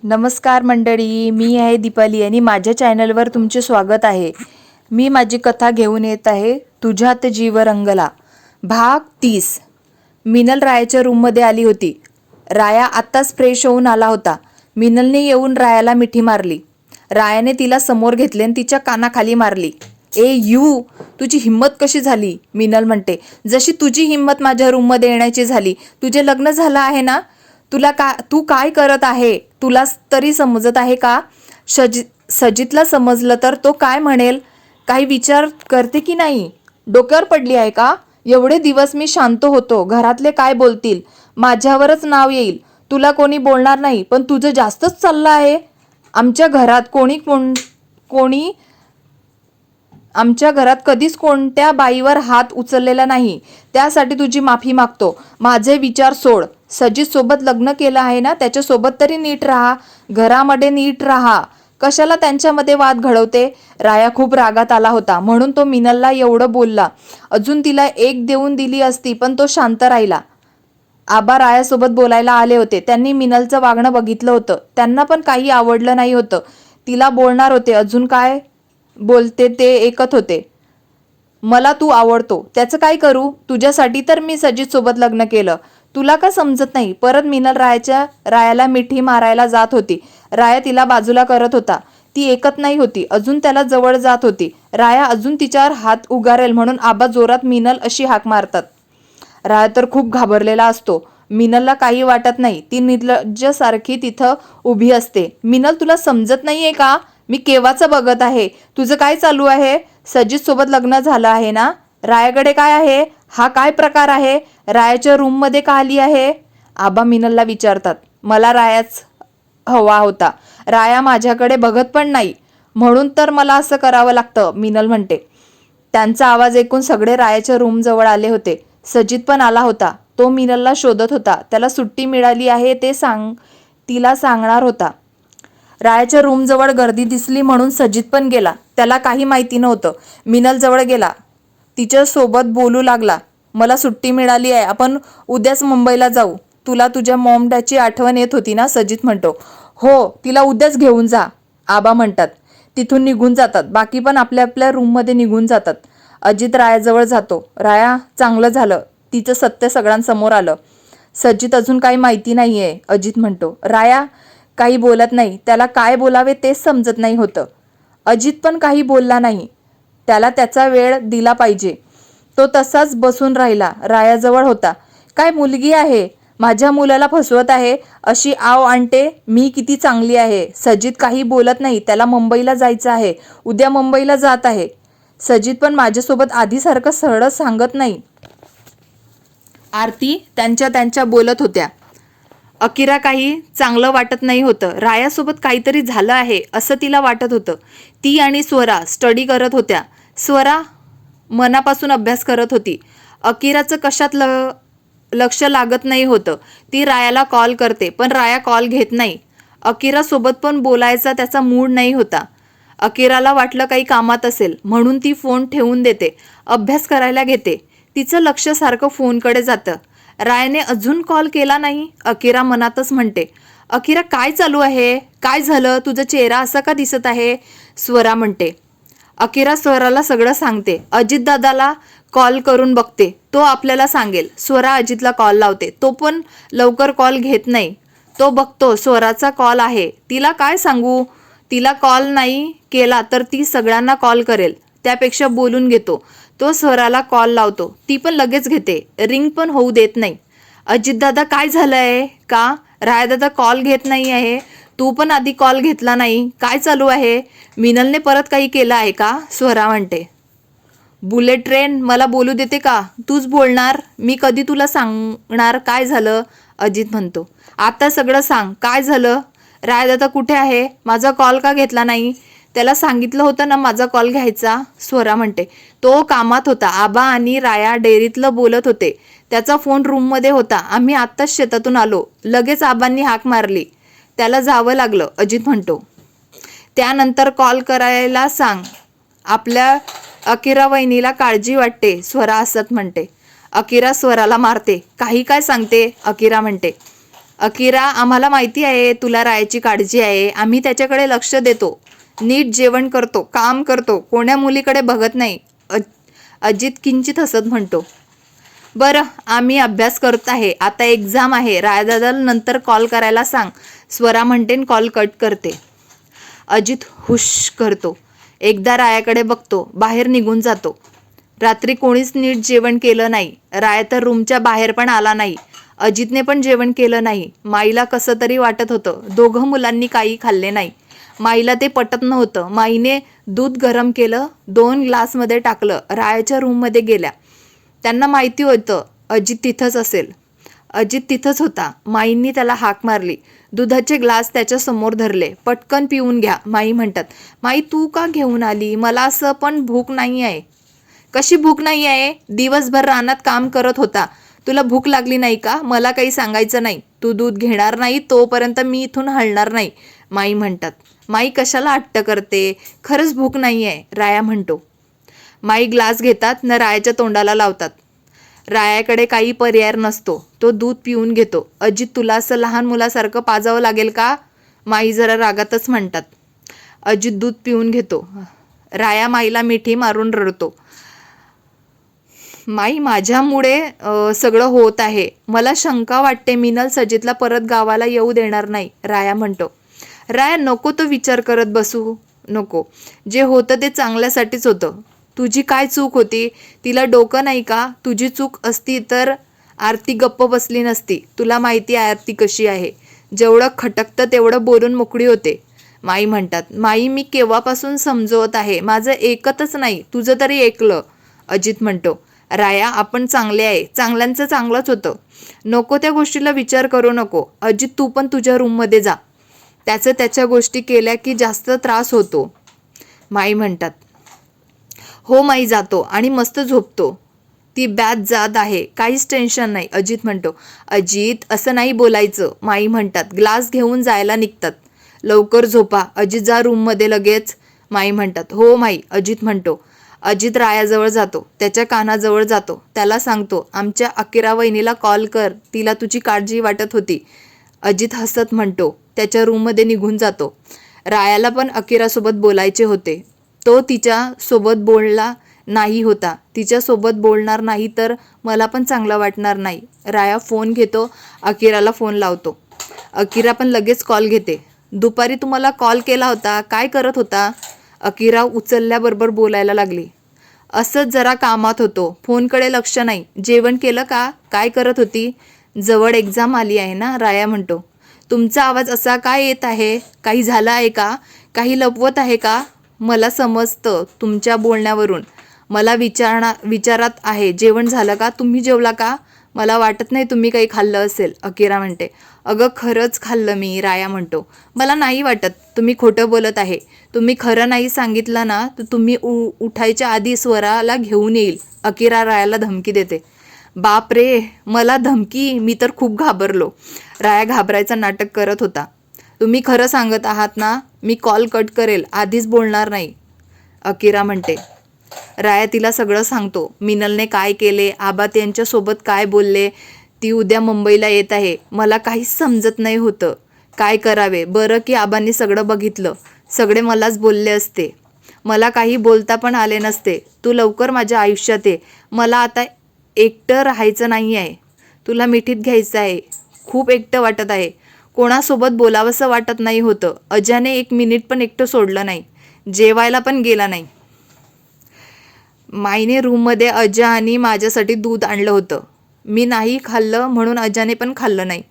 नमस्कार मंडळी, मी आहे दीपाली आणि माझ्या चॅनलवर तुमचे स्वागत आहे. मी माझी कथा घेऊन येत आहे तुझ्यात जीव रंगला भाग 30. मिनल रायाच्या रूममध्ये आली होती. राया आत्ताच फ्रेश होऊन आला होता. मिनलने येऊन रायाला मिठी मारली. रायाने तिला समोर घेतले आणि तिच्या कानाखाली मारली. ए यू, तुझी हिंमत कशी झाली? मिनल म्हणते. जशी तुझी हिंमत माझ्या रूममध्ये येण्याची झाली. तुझे लग्न झालं आहे ना? तू काय करत आहे? तुला तरी समजत आहे का? सजितला समजलं तर तो काय म्हणेल? काही विचार करते की नाही? डोक्यावर पडली आहे का? एवढे दिवस मी शांत होतो. घरातले काय बोलतील? माझ्यावरच नाव येईल. तुला कोणी बोलणार नाही, पण तुझं जास्तच चाललं आहे. आमच्या घरात कधीच कोणत्या बाईवर हात उचललेला नाही. त्यासाठी तुझी माफी मागतो. माझे विचार सोड. सजित सोबत लग्न केलं आहे ना, त्याच्यासोबत तरी नीट राहा. घरामध्ये नीट राहा. कशाला त्यांच्यामध्ये वाद घडवते? राया खूप रागात आला होता, म्हणून तो मिनलला एवढं बोलला. अजून तिला एक देऊन दिली असती, पण तो शांत राहिला. आबा रायासोबत बोलायला आले होते. त्यांनी मिनलचं वागणं बघितलं होतं. त्यांना पण काही आवडलं नाही होतं. तिला बोलणार होते. अजून काय बोलते ते ऐकत होते. मला तू आवडतो. त्याचं काय करू? तुझ्यासाठी तर मी सजित सोबत लग्न केलं. तुला का समजत नाही? परत मिनल रायाला मिठी मारायला जात होती. राया तिला बाजूला करत होता. ती ऐकत नाही होती. अजून त्याला जवळ जात होती. राया अजून तिच्यावर हात उगारेल म्हणून आबा जोरात मिनल अशी हाक मारतात. राया तर खूप घाबरलेला असतो. मिनलला काही वाटत नाही. ती निर्लज्जसारखी तिथं उभी असते. मिनल, तुला समजत नाहीये का? मी केव्हाचं बघत आहे. तुझं काय चालू आहे? सजित सोबत लग्न झालं आहे ना? रायाकडे काय आहे? हा काय प्रकार आहे? रायाच्या रूममध्ये का आली आहे? आबा मिनलला विचारतात. मला रायाच हवा होता. राया माझ्याकडे बघत पण नाही, म्हणून तर मला असं करावं लागतं, मिनल म्हणते. त्यांचा आवाज ऐकून सगळे रायाच्या रूमजवळ आले होते. सजित पण आला होता. तो मिनलला शोधत होता. त्याला सुट्टी मिळाली आहे ते तिला सांगणार होता. रायाच्या रूमजवळ गर्दी दिसली म्हणून सजित पण गेला. त्याला काही माहिती नव्हतं. मिनल जवळ गेला. तिच्या सोबत बोलू लागला. मला सुट्टी मिळाली आहे. आपण उद्याच मुंबईला जाऊ. तुला तुझ्या मॉम डॅडची आठवण येत होती ना? सजित म्हणतो. हो, तिला उद्याच घेऊन जा, आबा म्हणतात. तिथून निघून जातात. बाकी पण आपल्या आपल्या रूममध्ये निघून जातात. अजित रायाजवळ जातो. राया, चांगलं झालं. तिचं सत्य सगळ्यांसमोर आलं. सजित अजून काही माहिती नाहीये, अजित म्हणतो. राया काही बोलत नाही. त्याला काय बोलावे तेच समजत नाही होतं. अजित पण काही बोलला नाही. त्याला त्याचा वेळ दिला पाहिजे. तो तसाच बसून राहिला. रायाजवळ होता. काय मुलगी आहे? माझ्या मुलाला फसवत आहे अशी आव आणते. मी किती चांगली आहे. सजित काही बोलत नाही. त्याला मुंबईला जायचं आहे. उद्या मुंबईला जात आहे. सजित पण माझ्यासोबत आधीसारखं सरळ सांगत नाही. आरती त्यांच्या बोलत होत्या. अकिरा काही चांगलं वाटत नाही होतं. रायासोबत काहीतरी झालं आहे असं तिला वाटत होतं. ती आणि स्वरा स्टडी करत होत्या. स्वरा मनापासून अभ्यास करत होती. अकिराचं कशात लक्ष लागत नाही होतं. ती रायाला कॉल करते, पण राया कॉल घेत नाही. अकिरासोबत पण बोलायचा त्याचा मूड नाही होता. अकिराला वाटलं काही कामात असेल, म्हणून ती फोन ठेवून देते. अभ्यास करायला घेते. तिचं लक्ष सारखं फोनकडे जातं. रायाने अजून कॉल केला नाही. अकिरा मनातच म्हणते. अकिरा, काय चालू आहे? काय झालं? तुझा चेहरा असा का दिसत आहे? स्वरा म्हणते. अकिरा स्वराला सगळं सांगते. अजित दादाला कॉल करून बघते. तो आपल्याला सांगेल. स्वरा अजितला कॉल लावते. तो पण लवकर कॉल घेत नाही. तो बघतो स्वराचा कॉल आहे. तिला काय सांगू? तिला कॉल नाही केला तर ती सगळ्यांना कॉल करेल. त्यापेक्षा बोलून घेतो. तो स्वराला कॉल लावतो. ती पण लगेच घेते. रिंग पण होऊ देत नाही. अजितदादा, काय झालंय का? रायादादा कॉल घेत नाही आहे. तू पण आधी कॉल घेतला नाही. काय चालू आहे? मिनलने परत काही केलं आहे का? स्वरा म्हणते. बुलेट ट्रेन, मला बोलू देते का? तूच बोलणार. मी कधी तुला सांगणार काय झालं? अजित म्हणतो. आता सगळं सांग. काय झालं? रायादादा कुठे आहे? माझा कॉल का घेतला नाही? त्याला सांगितलं होतं ना माझा कॉल घ्यायचा. स्वरा म्हणते. तो कामात होता. आबा आणि राया डेअरीतलं बोलत होते. त्याचा फोन रूममध्ये होता. आम्ही आत्ताच शेतातून आलो. लगेच आबांनी हाक मारली. त्याला जावं लागलं, अजित म्हणतो. त्यानंतर कॉल करायला सांग. आपल्या अकिरा वहिनीला काळजी वाटते, स्वरा असत म्हणते. अकिरा स्वराला मारते. काही काय सांगते? अकिरा म्हणते. अकिरा, आम्हाला माहिती आहे तुला रायाची काळजी आहे. आम्ही त्याच्याकडे लक्ष देतो, नीट जेवण करतो, काम करतो, कोण्या मुलीकडे बघत नाही. अजित किंचित हसत म्हणतो. बरं, आम्ही अभ्यास करत आहे, आता एक्झाम आहे. रायादादाला नंतर कॉल करायला सांग. स्वरा म्हणते कॉल कट करते. अजित हुश करतो. एकदा रायाकडे बघतो, बाहेर निघून जातो. रात्री कोणीच नीट जेवण केलं नाही. राया तर रूमच्या बाहेर पण आला नाही. अजितने पण जेवण केलं नाही. माईला कसं तरी वाटत होतं. दोघं मुलांनी काही खाल्ले नाही. माईला ते पटत नव्हतं. माईने दूध गरम केलं, 2 ग्लासमध्ये टाकलं, रायाच्या रूममध्ये गेल्या. त्यांना माहिती होतं अजित तिथंच असेल. अजित तिथंच होता. माईंनी त्याला हाक मारली. दुधाचे ग्लास त्याच्या समोर धरले. पटकन पिऊन घ्या, माई म्हणतात. माई, तू का घेऊन आली? मला असं पण भूक नाही आहे. कशी भूक नाही आहे? दिवसभर रानात काम करत होता, तुला भूक लागली नाही का? मला काही सांगायचं नाही. तू दूध घेणार नाही तोपर्यंत मी इथून हलणार नाही, माई म्हणतात. माई कशाला हट्ट करते? खरंच भूक नाही आहे, राया म्हणतो. माई ग्लास घेतात न रायाच्या तोंडाला लावतात. रायाकडे काही पर्याय नसतो. तो दूध पिऊन घेतो. अजित, तुला असं लहान मुलासारखं पाजावं लागेल का? माई जरा रागातच म्हणतात. अजित दूध पिऊन घेतो. राया माईला मिठी मारून रडतो. माई, माझ्यामुळे सगळं होत आहे. मला शंका वाटते मिनल सजितला परत गावाला येऊ देणार नाही, राया म्हणतो. राया, नको तो विचार करत बसू नको. जे होतं ते चांगल्यासाठीच होतं. तुझी काय चूक होती? तिला डोकं नाही का? तुझी चूक असती तर आरती गप्प बसली नसती. तुला माहिती आहे आरती कशी आहे. जेवढं खटकतं तेवढं बोलून मोकळी होते, माई म्हणतात. माई, मी केव्हापासून समजवत आहे, माझं ऐकतच नाही. तुझं तरी ऐकलं, अजित म्हणतो. राया, आपण चांगले आहे, चांगल्यांचं चांगलंच होतं. नको त्या गोष्टीला विचार करू नको. अजित, तू पण तुझ्या रूममध्ये जा. त्याच्या गोष्टी केल्या की जास्त त्रास होतो, माई म्हणतात. हो माई, जातो आणि मस्त झोपतो. ती बॅद जात आहे, काहीच टेन्शन नाही, अजित म्हणतो. अजित, असं नाही बोलायचं, माई म्हणतात. ग्लास घेऊन जायला निघतात. लवकर झोपा, अजित जा रूममध्ये लगेच, माई म्हणतात. हो माई, अजित म्हणतो. अजित रायाजवळ जातो, त्याच्या कानाजवळ जातो. त्याला सांगतो, आमच्या अकिरा वहिनीला कॉल कर, तिला तुझी काळजी वाटत होती. अजित हसत म्हणतो. त्याच्या रूममध्ये निघून जातो. रायाला पण अकिरासोबत बोलायचे होते. तो तिच्यासोबत बोलला नाही होता. तिच्यासोबत बोलणार नाही तर मला पण चांगलं वाटणार नाही. राया फोन घेतो, अकिराला फोन लावतो. अकिरा पण लगेच कॉल घेते. दुपारी तुम्हाला कॉल केला होता, काय करत होता? अकिरा उचलल्याबरोबर बोलायला लागली. असंच जरा कामात होतो, फोनकडे लक्ष नाही. जेवण केलं का? काय करत होती? जवळ एक्झाम आली आहे ना, राया म्हणतो. तुमचा आवाज असा काय येत आहे? काही झालं आहे का? काही लपवत आहे का? मला समजतं तुमच्या बोलण्यावरून. मला विचारात आहे, जेवण झालं का? तुम्ही जेवला का? मला वाटत नाही तुम्ही काही खाल्लं असेल, अकिरा म्हणते. अगं खरंच खाल्लं मी, राया म्हणतो. मला नाही वाटत, तुम्ही खोटं बोलत आहे. तुम्ही खरं नाही सांगितलं ना तर तुम्ही उठायच्या आधी स्वराला घेऊन येईल, अकिरा रायाला धमकी देते. बाप रे, मला धमकी? मी तर खूप घाबरलो. राया घाबरायचं नाटक करत होता. तुम्ही खरं सांगत आहात ना? मी कॉल कट करेल, आधीच बोलणार नाही, अकिरा म्हणते. राया तिला सगळं सांगतो. मिनलने काय केले, आबा त्यांच्यासोबत काय बोलले. ती उद्या मुंबईला येत आहे. मला काहीच समजत नाही होतं काय करावे. बरं की आबांनी सगळं बघितलं. सगळे मलाच बोलले असते, मला काही बोलता पण आले नसते. तू लवकर माझ्या आयुष्यात ये. मला आता एकटं राहायचं नाही आहे. तुला मिठीत घ्यायचं आहे. खूप एकटं वाटत आहे. कोणासोबत बोलावंसं वाटत नाही होतं. अजाने 1 मिनिट पण एकटं सोडलं नाही. जेवायला पण गेला नाही. माईने रूममध्ये अजा आणि माझ्यासाठी दूध आणलं होतं. मी नाही खाल्लं म्हणून अजाने पण खाल्लं नाही.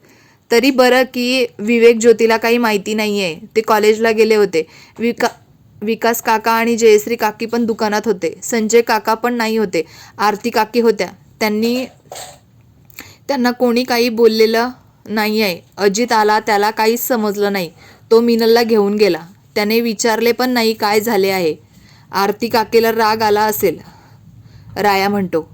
तरी बरं की विवेक ज्योतीला काही माहिती नाही आहे. ते कॉलेजला गेले होते. विकास काका आणि जयश्री काकी पण दुकानात होते. संजय काका पण नाही होते. आरती काकी होत्या. त्यांना कोणी काही बोललेलं नाही आहे. अजित आला, त्याला काहीच समजलं नाही. तो मिनलला घेऊन गेला. त्याने विचारले पण नाही काय झाले आहे. आरती काकीला राग आला असेल, राया म्हणतो.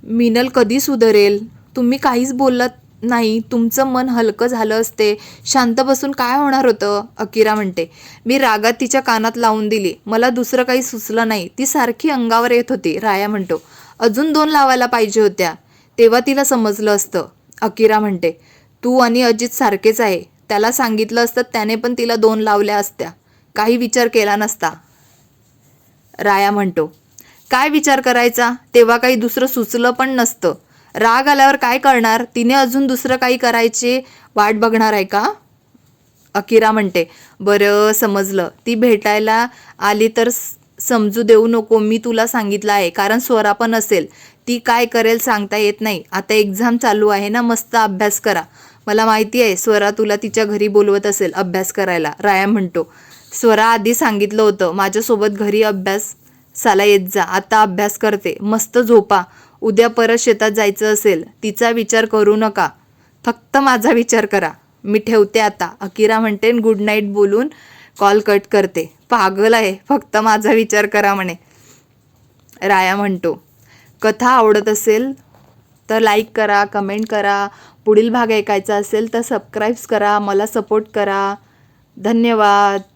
मिनल कधी सुधरेल? तुम्ही काहीच बोलत नाही. तुमचं मन हलकं झालं असते. शांत बसून काय होणार होतं, अकिरा म्हणते. मी रागात तिच्या कानात लावून दिली. मला दुसरं काही सुचलं नाही. ती सारखी अंगावर येत होती, राया म्हणतो. अजून 2 लावायला पाहिजे होत्या, तेव्हा तिला समजलं असतं, अकिरा म्हणते. तू आणि अजित सारखेच आहे. त्याला सांगितलं असतं त्याने पण तिला 2 लावल्या असत्या. काही विचार केला नसता. राया म्हणतो. काय विचार करायचा? तेव्हा काही दुसरं सुचलं पण नसतं. राग आल्यावर काय करणार? तिने अजून दुसरं काही करायचे वाट बघणार आहे का? अकिरा म्हणते. बरं समजलं. ती भेटायला आली तर समजू देऊ नको. मी तुला सांगितलं आहे. कारण स्वरा पण असेल. ती काय करेल सांगता येत नाही. आता एक्झाम चालू आहे ना, मस्त अभ्यास करा. मला माहिती आहे स्वरा तुला तिच्या घरी बोलवत असेल अभ्यास करायला. राया म्हणतो. स्वरा आधी सांगितलं होतं माझ्यासोबत घरी अभ्यासाला येत जा. आता अभ्यास करते. मस्त झोपा. उद्या परत शेतात जायचं असेल. तिचा विचार करू नका. फक्त माझा विचार करा. मी ठेवते आता. अकिरा म्हणते गुड नाईट बोलून कॉल कट करते. पागल आहे. फक्त माझा विचार करा म्हणे. राया म्हणतो. कथा आवडत असेल तर लाईक करा, कमेंट करा. पुढील भाग ऐकायचा असेल तर सबस्क्राईब करा. मला सपोर्ट करा. धन्यवाद.